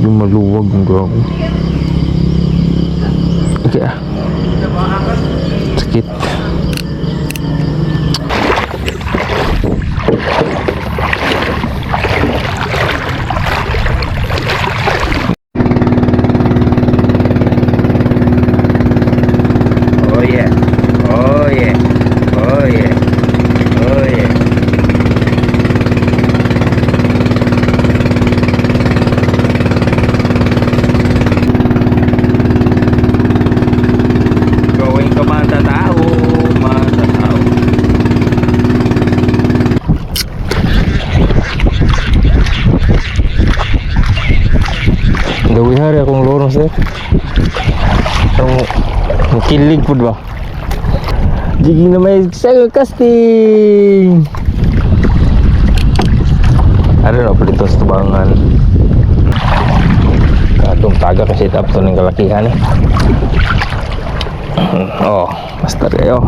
Medyo maluwag ang gago. Okay ah. Sakit. Oh yeah. Oh yeah. Oh yeah. Oh yeah. Going ka matatao, matatao. Gawin hari akong lorong sir. Ang kilig po ba? Jiging na may sayo casting. Ano na pala ito sa tubangan. Kadong taga kasi tap to ng kalakihan eh. Oh, master kayo.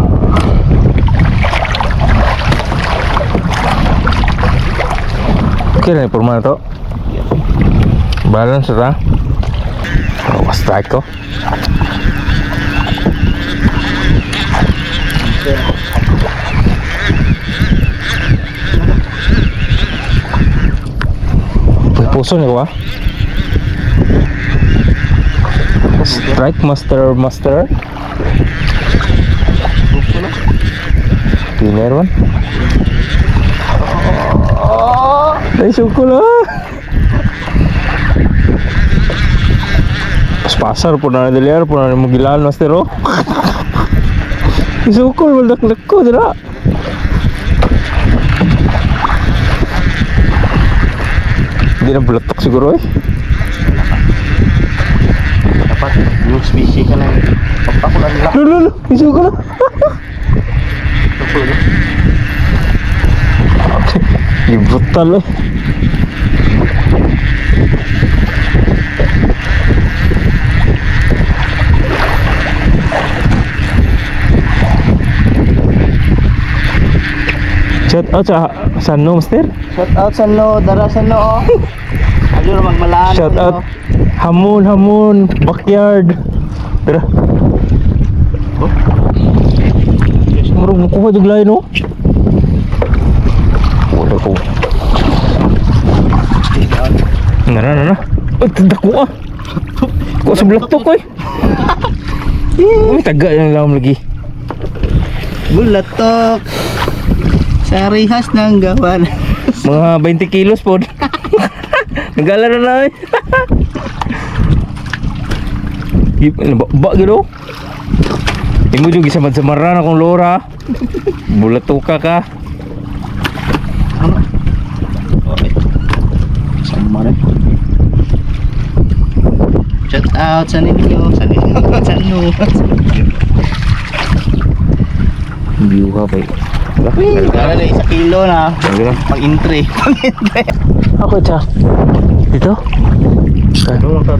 Okay na yung to. Balance ra. Oh, strike ko. Puso niyo ba? Strike master. Dinner man. Ay syukur lah. Pasar pun ada liar pun ada magilan master oh. Syukur meledak-ledak ko dira. Hindi na bulatok siguro eh. Dapat yung species ka na pagpakulan lang. Lulu, isu ko na. Ibutan eh. Shout out sa Sanno master. Shout out sa no, dara sa no. Ayo na magmalaan. Shout out Hamun backyard. Tara. Murong kuha jud lain no. Wala ko. Nana. Dako ah. Ko sa black to koy. Uy taga lang lam lagi. Bulatok. Sa rehas ng gawan. Mga 20 kilos po. Nagala na namin. Ba gino? Imo juga samad-samaran akong lora. Bulatuka ka. Okay. Sama rin. Shout out sa ninyo. Sa no. View ka ba? Kaya na isa kilo na. Pag-entry. Ako cha. Dito? Ano ka?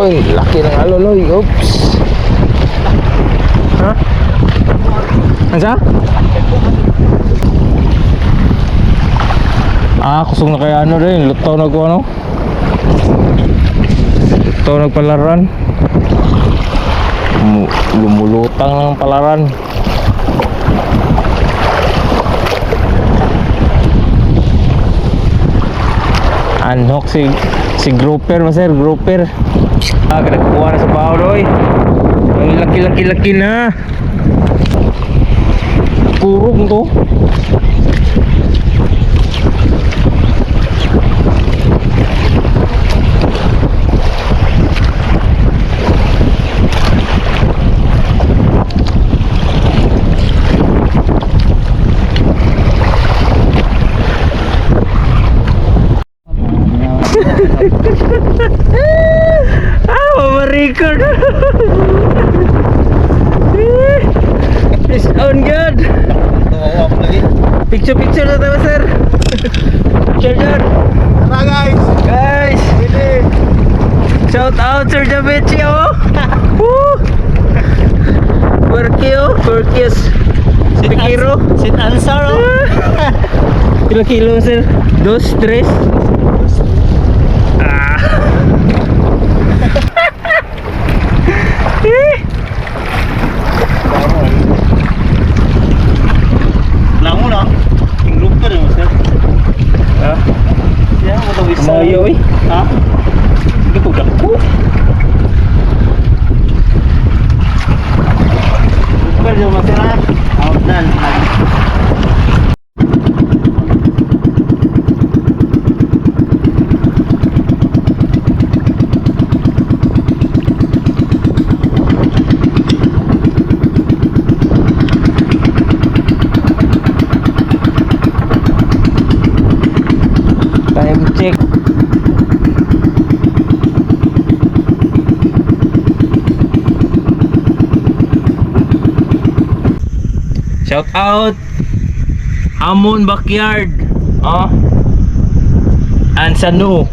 Oy, laki ng aloloy. Oops. Ha? Ansa? Kusog na kaya ano rin. Lutaw na ko ano. Lutaw nagpalaran. Lumulutang ng palaran. Anhok si grouper maser, grouper. Nagkuha na sa baho doy. Ang laki-laki na. Kurong to. picture. It's on good. Picture na tayo sir. Picture dyan. Tara guys. Guys. Shout out Sir Javici oh. Woo. Perkios. Pikiro. Sit answer oh. Kilo sir. 2, 3. Ah. Lamo na. Yung group ka rin sir. Ah. Yeah, mo daw isa. Mayo eh. Ha? Hindi ko dako. Super yung masira. Out done. Time check. Shout out Hamon Backyard. Oh. And Sanu.